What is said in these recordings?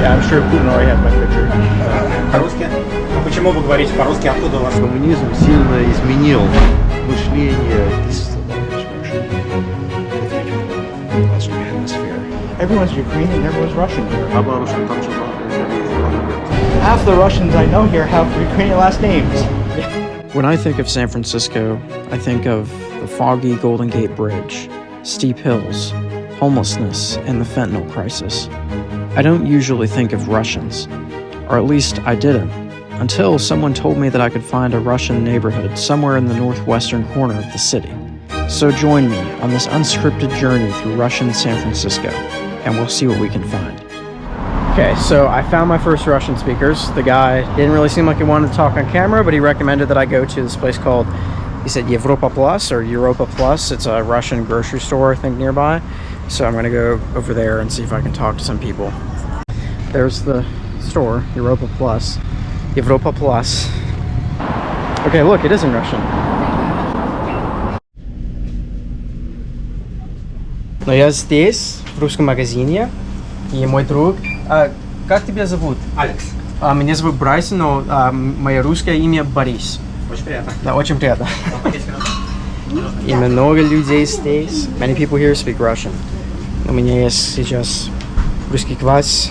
Yeah, I'm sure Putin already has my picture. По-русски? Ну почему вы говорите по-русски? Откуда у вас? Коммунизм сильно изменил мышление. Everyone's Ukrainian, everyone's Russian here. Half the Russians I know here have Ukrainian last names. When I think of San Francisco, I think of the foggy Golden Gate Bridge, steep hills, homelessness, and the fentanyl crisis. I don't usually think of Russians, or at least I didn't, until someone told me that I could find a Russian neighborhood somewhere in the northwestern corner of the city. So join me on this unscripted journey through Russian San Francisco, and we'll see what we can find. Okay, so I found my first Russian speakers. The guy didn't really seem like he wanted to talk on camera, but he recommended that I go to this place called, he said Europa Plus or Europa Plus. It's a Russian grocery store, I think, nearby. So I'm gonna go over there and see if I can talk to some people. There's the store, Europa Plus. Europa Plus. Okay, look, it is in Russian. Но я здесь, в русском магазине, и мой друг... как тебя зовут? Алекс. Меня зовут Брайсон, но мое русское имя Борис. Очень приятно. Да, очень приятно. И много людей здесь. Many people here speak Russian. У меня есть сейчас русский квас.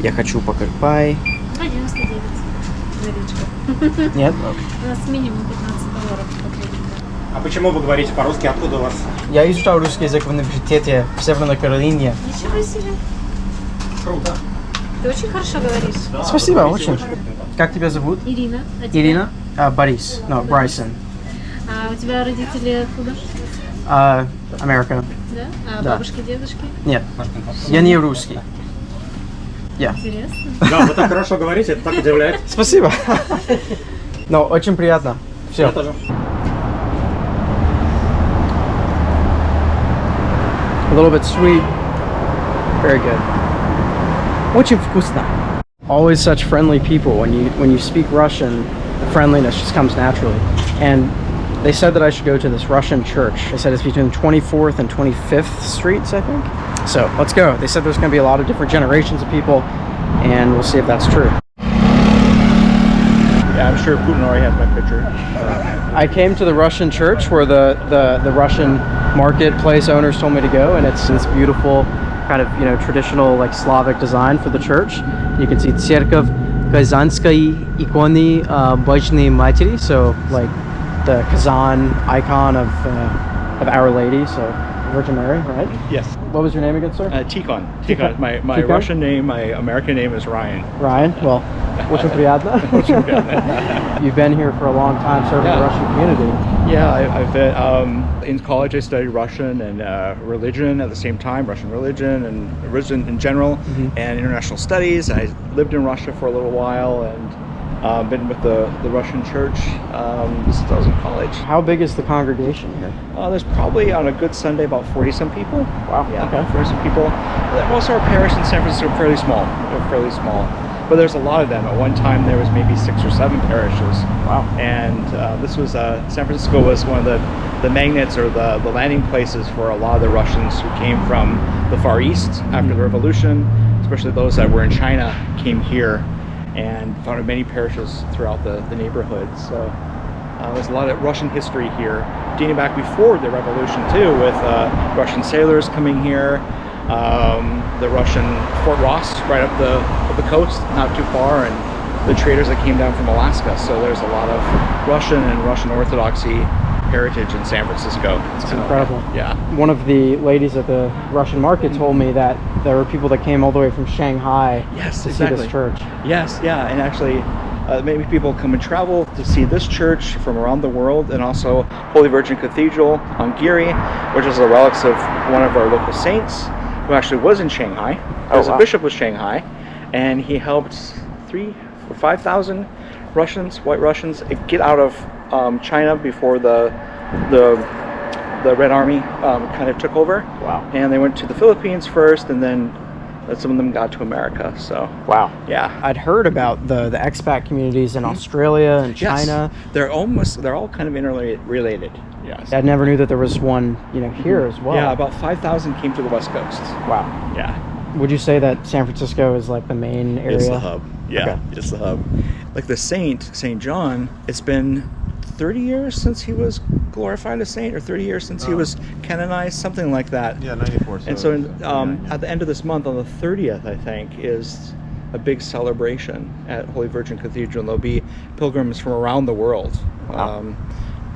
Я хочу покупать. 99 наличка. Нет? У нас минимум $15 потребуется. А почему вы говорите по-русски? Откуда у вас? Я изучал русский язык в университете в Северной Каролине. Ничего себе. Круто. Ты очень хорошо говоришь. Спасибо, очень. Как тебя зовут? Ирина. А тебя? Ирина? Борис. No, Брайсон. А у тебя родители откуда? Америка. Да? А Да. бабушки, дедушки? Нет, я не русский. Я. Интересно. Да, вы так хорошо говорите, это так удивляет. Спасибо. Но очень приятно. Все. Я тоже. A little bit sweet. Very good. Очень вкусно. Always such friendly people. When you speak Russian, the friendliness just comes naturally. And they said that I should go to this Russian church. They said it's between 24th and 25th Streets, I think. So let's go. They said there's going to be a lot of different generations of people, and we'll see if that's true. Yeah, I'm sure Putin already has my picture. I came to the Russian church where the Russian marketplace owners told me to go, and it's this beautiful kind of, you know, traditional like Slavic design for the church. You can see Церковь Казанской иконы Божьей Матери, so like the Kazan icon of Our Lady, so Virgin Mary, right? Yes. What was your name again, sir? Tikhon. Tikhon. My Tikhon? Russian name, my American name is Ryan. Ryan. Well, очень приятно. Очень приятно. You've been here for a long time serving the Russian community. Yeah, I've been in college. I studied Russian and religion at the same time, Russian religion and religion in general, and international studies. I lived in Russia for a little while and been with the Russian church since I was in college. How big is the congregation here? There's probably on a good Sunday about 40-some people. Wow. Yeah, Okay. 40-some people. Most of our parish in San Francisco are fairly small. They're fairly small. But there's a lot of them. At one time there was maybe 6 or 7 parishes. Wow. And this was San Francisco was one of the magnets or the landing places for a lot of the Russians who came from the Far East after the revolution, especially those that were in China came here and founded many parishes throughout the neighborhood. So there's a lot of Russian history here, dating back before the revolution too, with Russian sailors coming here. The Russian Fort Ross right up the coast, not too far, and the traders that came down from Alaska. So there's a lot of Russian and Russian Orthodoxy heritage in San Francisco. It's incredible. Yeah. One of the ladies at the Russian market told me that there were people that came all the way from Shanghai Yes, to exactly. see this church. Yes, yeah, and actually maybe people come and travel to see this church from around the world, and also Holy Virgin Cathedral on Geary, which is the relics of one of our local saints who actually was in Shanghai. He was a bishop of Shanghai, and he helped 3,000 or 5,000 Russians, white Russians, get out of China before the Red Army kind of took over. Wow. And they went to the Philippines first, and then some of them got to America. So Wow. yeah. I'd heard about the expat communities in Australia and Yes. China. They're all kind of interrelated. Yes. I never knew that there was one, you know, here as well. Yeah, about 5,000 came to the West Coast. Wow. Yeah. Would you say that San Francisco is like the main area? It's the hub. Yeah, Okay. it's the hub. Like the Saint John, it's been 30 years since he was glorified as saint, or 30 years since he was canonized, something like that. Yeah, 94. And so at the end of this month, on the 30th, I think, is a big celebration at Holy Virgin Cathedral. And there'll be pilgrims from around the world. Wow.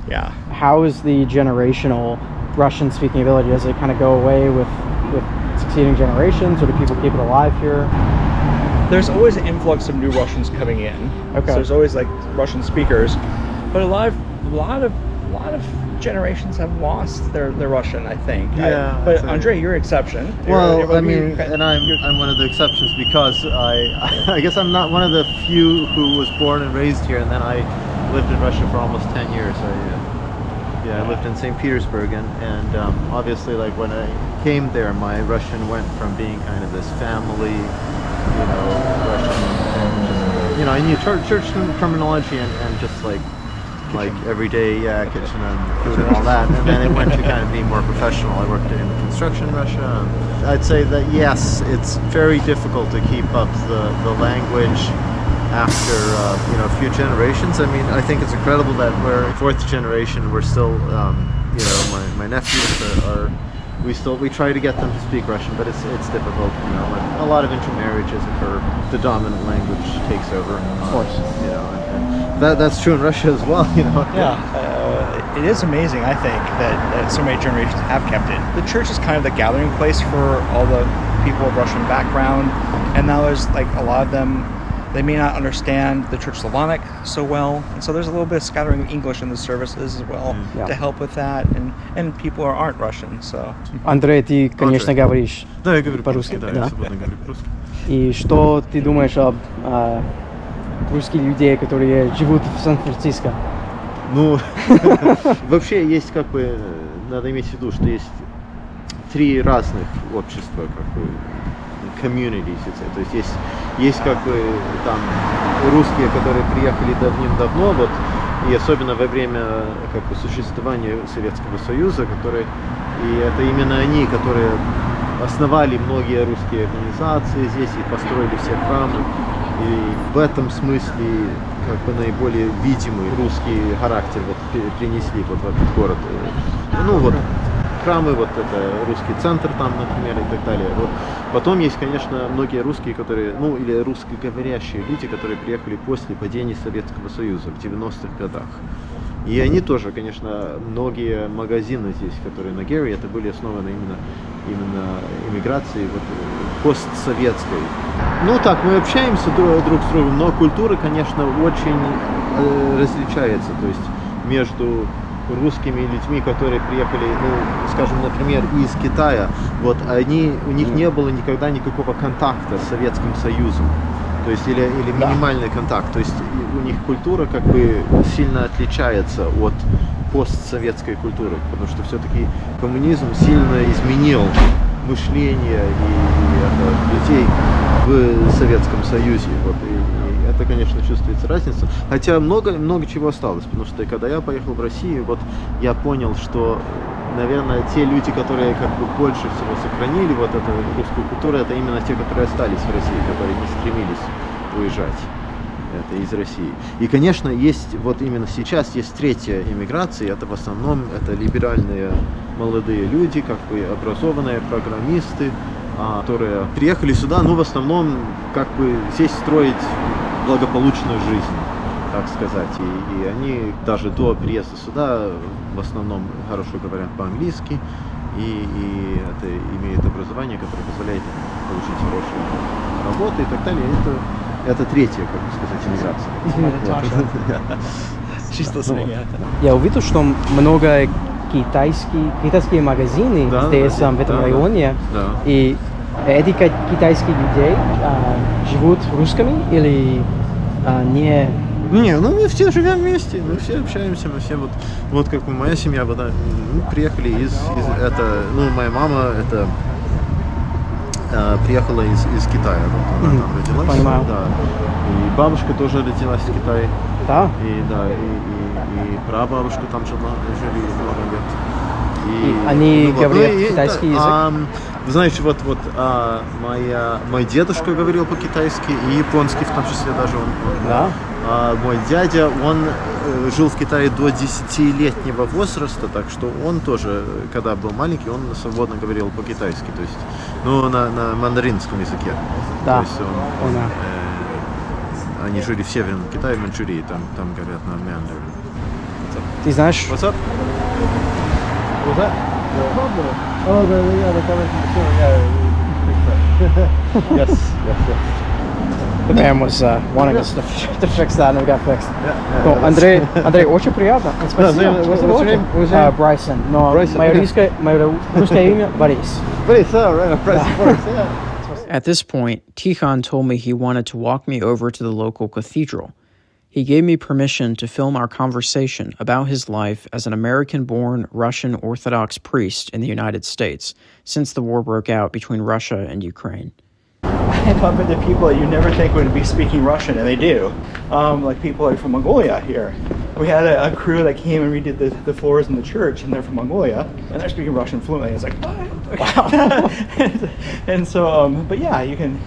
Yeah. How is the generational Russian speaking ability? Does it kind of go away with succeeding generations, or do people keep it alive here? There's always an influx of new Russians coming in. Okay. So there's always like Russian speakers, but a lot of generations have lost their Russian, I think. Yeah, But I'd say. Andre, you're an exception. Well, You're- I mean, and I'm one of the exceptions because I guess I'm not one of the few who was born and raised here, and then I lived in Russia for almost 10 years. I lived in St. Petersburg, and obviously, like when I came there, my Russian went from being kind of this family, Russian, and just, I knew church terminology and just like everyday kitchen and food and all that, and then it went to kind of being more professional. I worked in construction in Russia. I'd say that yes, it's very difficult to keep up the language after a few generations. I mean, I think it's incredible that we're fourth generation. We're still my nephews are we try to get them to speak Russian, but it's difficult. And a lot of intermarriages occur. The dominant language takes over. Of course. And that's true in Russia as well. Yeah, it is amazing, I think, that so many generations have kept it. The church is kind of the gathering place for all the people of Russian background, and now there's like a lot of them, they may not understand the Church Slavonic so well, and so there's a little bit of scattering of English in the services as well Yeah. to help with that, and people aren't Russian, so. Андрей, ты, конечно, говоришь Да, я говорю по-русски, по-русски, да, да. я свободно говорю по-русски. И что ты думаешь об русских людей, которые живут в Сан-Франциско? Ну, вообще есть надо иметь в виду, что есть три разных общества, communities, то есть есть там русские, которые приехали давным-давно, и особенно во время существования Советского Союза, и это именно они, которые основали многие русские организации здесь и построили все храмы, и в этом смысле наиболее видимый русский характер принесли в этот город. Храмы, это русский центр там, например, и так далее. Потом есть, конечно, многие русские, или русскоговорящие люди, которые приехали после падения Советского Союза в 90-х годах. И они тоже, конечно, многие магазины здесь, которые на Герри, это были основаны именно иммиграцией постсоветской. Мы общаемся друг с другом, но культура, конечно, очень различается. То есть между русскими людьми, которые приехали, скажем, например, из Китая, у них не было никогда никакого контакта с Советским Союзом, то есть или минимальный контакт, то есть у них культура сильно отличается от постсоветской культуры, потому что все-таки коммунизм сильно изменил мышление и людей в Советском Союзе. И это, конечно, чувствуется разница. Хотя много чего осталось, потому что когда я поехал в Россию, я понял, что, наверное, те люди, которые больше всего сохранили эту русскую культуру, это именно те, которые остались в России, которые не стремились уезжать из России. И, конечно, есть именно сейчас есть третья иммиграция, это в основном либеральные молодые люди, образованные программисты, которые приехали сюда, в основном здесь строить благополучную жизнь, так сказать. И они даже до приезда сюда в основном хорошо говорят по-английски и это имеют образование, которое позволяет им получить хорошую работу и так далее. Это третья, иммиграция. She's listening, yeah. Я увидел, что много китайские магазины здесь, в этом районе. Да. И эти китайские люди живут русскими или не? Не, мы все живем вместе, мы все общаемся, мы все как моя семья, приехали моя мама приехала из Китая, она там родилась. Понимаю. Да. И бабушка тоже родилась в Китае. Да. И прабабушка там жили много лет. И, они говорят и, китайский язык? Вы знаете, мой дедушка говорил по-китайски и японский, в том числе даже он. Да? Мой дядя, он жил в Китае до 10-летнего возраста, так что он тоже, когда был маленький, он свободно говорил по-китайски, то есть, ну, на мандаринском языке. Да. То есть они жили в Северном Китае, в Маньчжурии, там говорят на мандарин. Ты знаешь... What's up? Was that? Oh, the yes, yes. The man was wanting us to fix that, and we got fixed. Ну, Андрей, очень приятно. Спасибо. What's your name? Брайсон. Но Bryson, мое русское имя Борис. Very so, right? Press first, yeah. At this point, Tikhon told me he wanted to walk me over to the local cathedral. He gave me permission to film our conversation about his life as an American-born Russian Orthodox priest in the United States since the war broke out between Russia and Ukraine. I bump into people that you never think would be speaking Russian, and they do. Like people like from Mongolia here. We had a crew that came and redid the floors in the church, and they're from Mongolia, and they're speaking Russian fluently. It's like, what? Wow. and so, but yeah, you can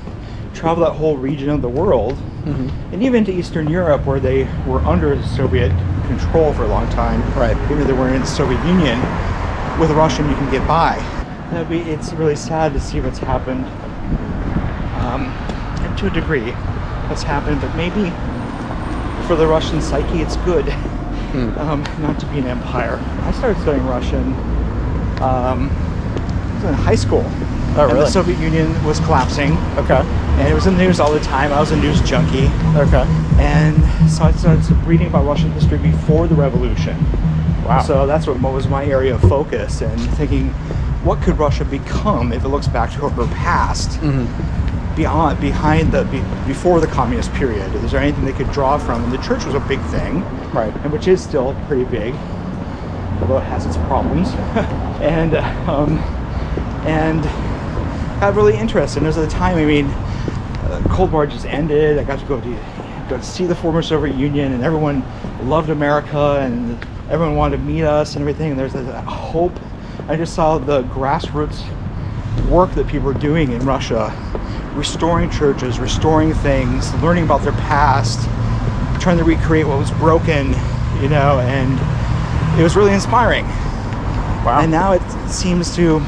travel that whole region of the world, and even to Eastern Europe, where they were under Soviet control for a long time. Right. Even though they weren't in the Soviet Union, with Russian you can get by. It's really sad to see what's happened. And to a degree, what's happened, but maybe for the Russian psyche, it's good not to be an empire. I started studying Russian I was in high school. Oh, and really? the Soviet Union was collapsing. Okay. And it was in the news all the time. I was a news junkie. Okay. And so I started reading about Russian history before the revolution. Wow. So that's what was my area of focus, and thinking, what could Russia become if it looks back to her past? Before the communist period? Is there anything they could draw from? And the church was a big thing, Right. and which is still pretty big, although it has its problems. and got really interested. And there was a time, I mean, Cold War just ended. I got to go to see the former Soviet Union, and everyone loved America, and everyone wanted to meet us and everything. And there's a hope. I just saw the grassroots work that people are doing in Russia, restoring churches, restoring things, learning about their past, trying to recreate what was broken, and it was really inspiring. Wow. And now it seems to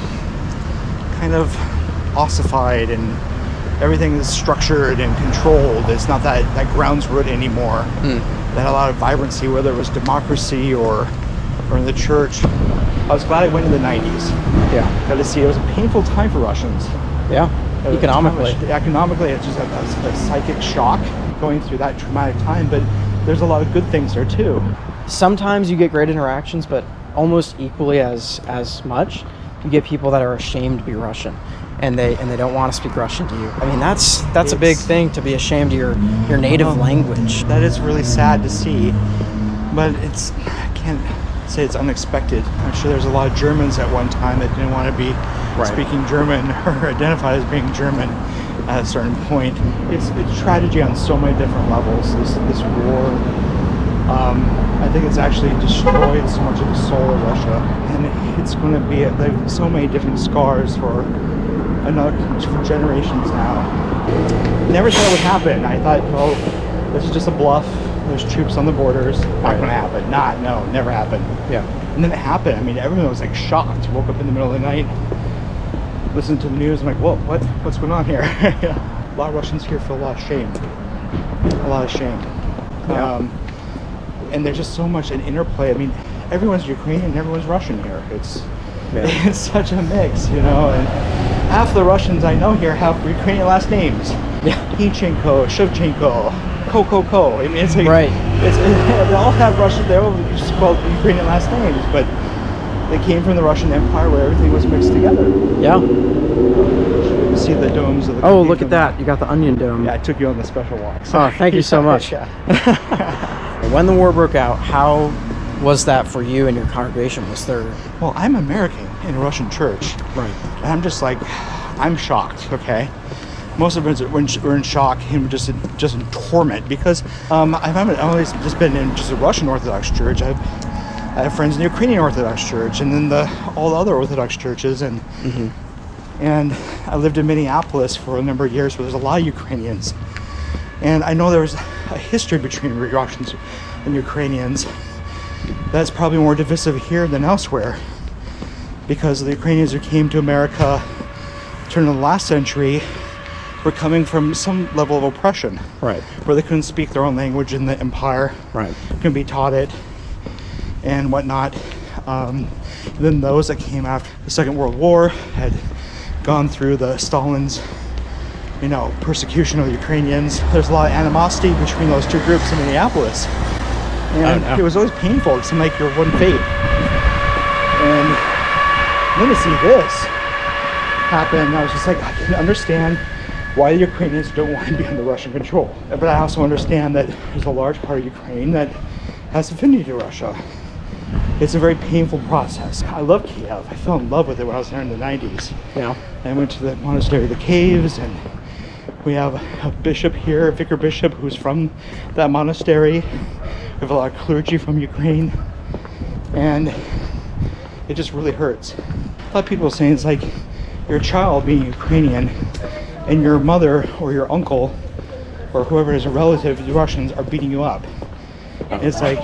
kind of ossified, and everything is structured and controlled. It's not that grounds root anymore. That a lot of vibrancy, whether it was democracy or in the church. I was glad I went in the 90s. Yeah. Got to see it was a painful time for Russians. Yeah. Economically. Economically, it's just a psychic shock going through that traumatic time, but there's a lot of good things there too. Sometimes you get great interactions, but almost equally as much, you get people that are ashamed to be Russian, and they don't want to speak Russian to you. I mean, that's a big thing, to be ashamed of your native language. That is really sad to see, but I can't say it's unexpected. I'm sure there's a lot of Germans at one time that didn't want to be speaking German or identify as being German at a certain point. It's tragedy on so many different levels, this war. I think it's actually destroyed so much of the soul of Russia, and it's going to be like so many different scars for generations now. Never thought it would happen. I thought, oh, this is just a bluff. There's troops on the borders. Not going to happen. No, never happened. Yeah. And then it happened. I mean, everyone was like shocked. Woke up in the middle of the night, listened to the news. I'm like, whoa, what's going on here? A lot of Russians here feel a lot of shame. A lot of shame. Yeah. And there's just so much an interplay. I mean, everyone's Ukrainian and everyone's Russian here. It's such a mix, and half the Russians I know here have Ukrainian last names. Yeah. Hichenko, Shevchenko, Ko. I mean, it's like, Right. They all have Russian. They all just called Ukrainian last names, but they came from the Russian Empire where everything was mixed together. Yeah. You see the domes of the. Oh, look at that! You got the onion dome. Yeah, I took you on the special walk. Oh, thank you so much. Yeah. When the war broke out, how was that for you and your congregation? Was there... Well, I'm American in a Russian church. Right. And I'm just like, I'm shocked, okay? Most of us were in shock and just in torment, because I've always just been in just a Russian Orthodox church. I have friends in the Ukrainian Orthodox Church, and then all the other Orthodox churches, and I lived in Minneapolis for a number of years where there's a lot of Ukrainians, and I know there was a history between Russians and Ukrainians that's probably more divisive here than elsewhere, because the Ukrainians who came to America turn of the last century were coming from some level of oppression, Right. where they couldn't speak their own language in the empire, Right. couldn't be taught it and whatnot. Then those that came after the Second World War had gone through the Stalin's, persecution of the Ukrainians. There's a lot of animosity between those two groups in Minneapolis, and no. it was always painful. It seemed like you're one fate, and then to see this happen, I was just like, I can understand why the Ukrainians don't want to be under Russian control, but I also understand that there's a large part of Ukraine that has affinity to Russia. It's a very painful process. I love Kiev. I fell in love with it when I was there in the 90s. Yeah. I went to the monastery of the caves, and we have a bishop here, a vicar bishop, who's from that monastery. We have a lot of clergy from Ukraine, and it just really hurts. A lot of people are saying it's like your child being Ukrainian and your mother or your uncle or whoever is a relative of the Russians are beating you up. It's like,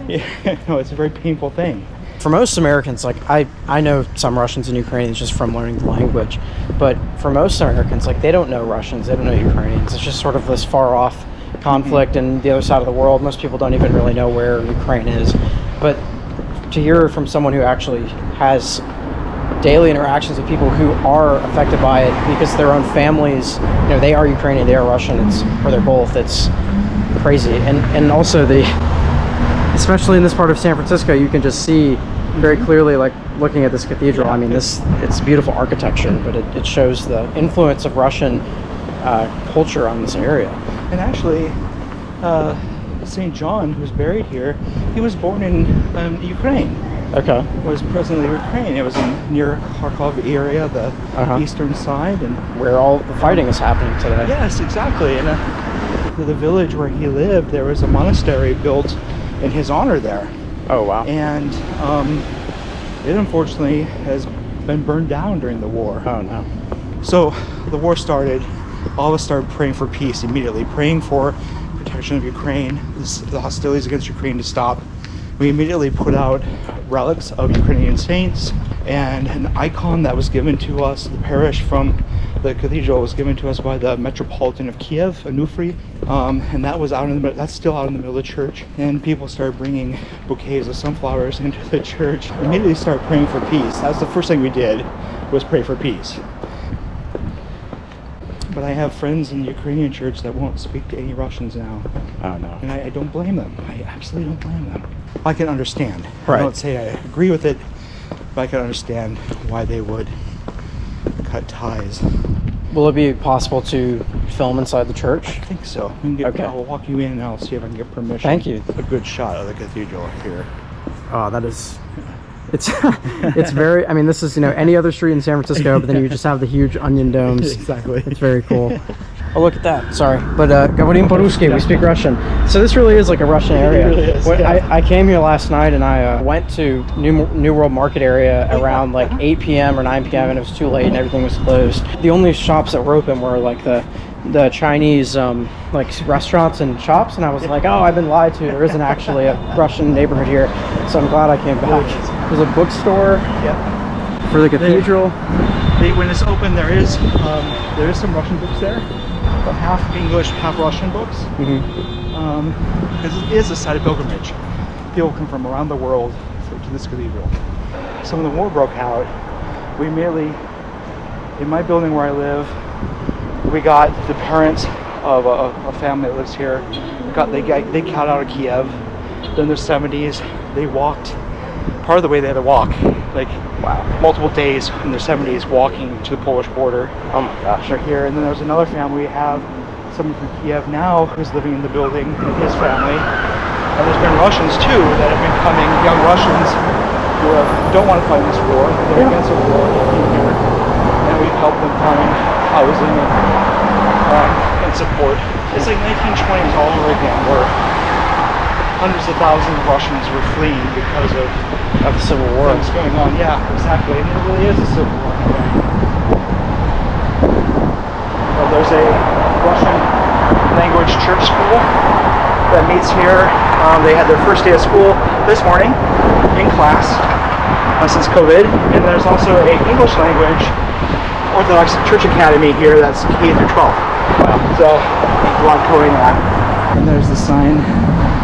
it's a very painful thing. For most Americans, like I know some Russians and Ukrainians just from learning the language, but for most Americans, like they don't know Russians, they don't know Ukrainians. It's just sort of this far off conflict in the other side of the world. Most people don't even really know where Ukraine is. But to hear from someone who actually has daily interactions with people who are affected by it because their own families, they are Ukrainian, they are Russian, or they're both, it's crazy. And also especially in this part of San Francisco, you can just see very clearly, like looking at this cathedral. I mean, it's beautiful architecture, but it shows the influence of Russian culture on this area. And actually, St. John, who's buried here, he was born in Ukraine. Okay. Was presently Ukraine. It was near Kharkov area, the eastern side, and where all the fighting is happening today. Yes, exactly. And the village where he lived, there was a monastery built in his honor there. Oh wow. And it unfortunately has been burned down during the war. Oh no. So the war started. All of us started praying for peace immediately, praying for protection of Ukraine, the hostilities against Ukraine to stop. We immediately put out relics of Ukrainian saints and an icon that was given to us, the parish from the cathedral was given to us by the Metropolitan of Kiev, Onufry, and that was that's still out in the middle of the church. And people started bringing bouquets of sunflowers into the church. We immediately started praying for peace. That's the first thing we did, was pray for peace. But I have friends in the Ukrainian church that won't speak to any Russians now. Oh no. And I don't blame them. I absolutely don't blame them. I can understand. Right. I don't say I agree with it, but I can understand why they would cut ties. Will it be possible to film inside the church? I think so. Okay. I'll walk you in and I'll see if I can get permission. Thank you. A good shot of the cathedral here. Oh, that is... It's very... I mean, this is, any other street in San Francisco, but then you just have the huge onion domes. Exactly. It's very cool. Oh, look at that. Sorry. But Gavorim po-ruski, we speak Russian. So this really is like a Russian area. It really is, yeah. I came here last night and I went to New World Market area around like 8 p.m. or 9 p.m. and it was too late and everything was closed. The only shops that were open were like the Chinese like restaurants and shops, and I was like, oh, I've been lied to. There isn't actually a Russian neighborhood here. So I'm glad I came back. There's a bookstore for the cathedral. When it's open, there is some Russian books there. But half English, half Russian books. Because it is a site of pilgrimage. People come from around the world to this cathedral. So when the war broke out, we immediately, in my building where I live, we got the parents of a family that lives here. They got out of Kiev. Then in the 70s, they walked. Part of the way they had to walk, like multiple days in their 70s, walking to the Polish border. Oh my gosh. They're here, and then there's another family. We have someone from Kiev now who's living in the building with his family. And there's been Russians too that have been coming, young Russians who don't want to fight this war. They're against the war. They came here, and we've helped them find housing and support. It's like 1920s all over again, where hundreds of thousands of Russians were fleeing because of the Civil War. things going on. Yeah, exactly. And it really is a civil war. Well, there's a Russian language church school that meets here. They had their first day of school this morning in class since COVID. And there's also a English language Orthodox Church Academy here that's K through 12. Wow. So a lot going on. And there's the sign.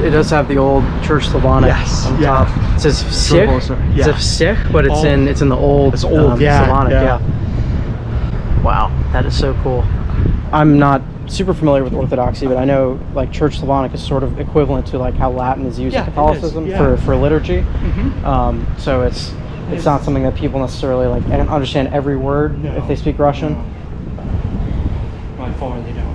It does have the old Church Slavonic on top. It says Sich. It says Sich, but it's in the old, Slavonic. Yeah. Wow, that is so cool. I'm not super familiar with Orthodoxy, but I know like Church Slavonic is sort of equivalent to like how Latin is used in Catholicism for liturgy. So it's not something that people necessarily like understand every word if they speak Russian. By far they don't.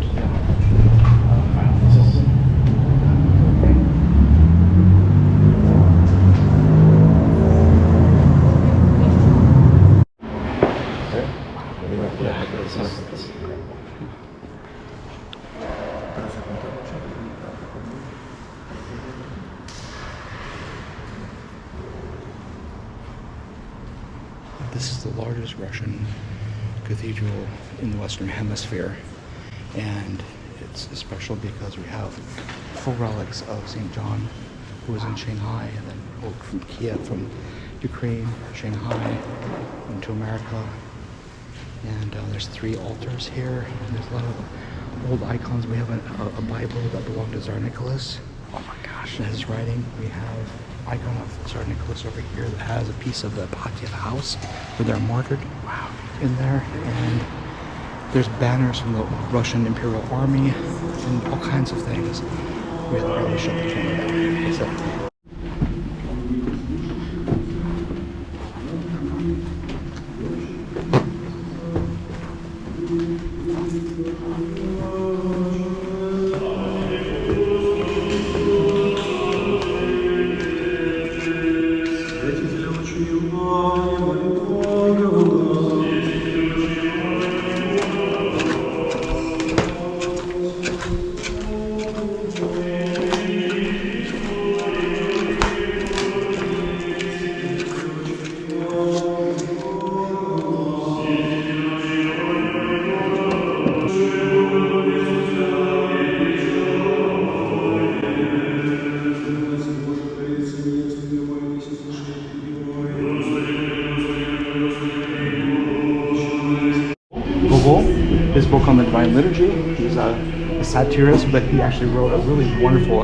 This is the largest Russian cathedral in the Western Hemisphere, and it's special because we have full relics of St. John, who was in Shanghai, and then from Kiev, from Ukraine, Shanghai, into America. And there's 3 altars here, and there's a lot of old icons. We have a Bible that belonged to Tsar Nicholas. Oh my gosh. And his writing. We have icon of Tsar Nicholas over here that has a piece of the Patiev house where they're martyred. Wow. In there. And there's banners from the Russian Imperial Army and all kinds of things. We have to probably shut the camera down. So, his book on the Divine Liturgy. He's a satirist, but he actually wrote a really wonderful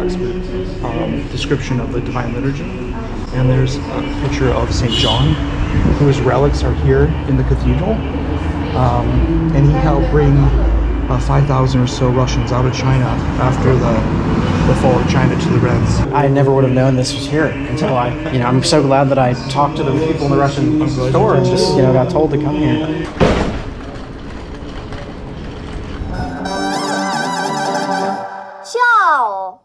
description of the Divine Liturgy. And there's a picture of St. John, whose relics are here in the cathedral. And he helped bring 5,000 or so Russians out of China after the fall of China to the Reds. I never would have known this was here until I'm so glad that I talked to the people in the Russian store and just, got told to come here. Ciao!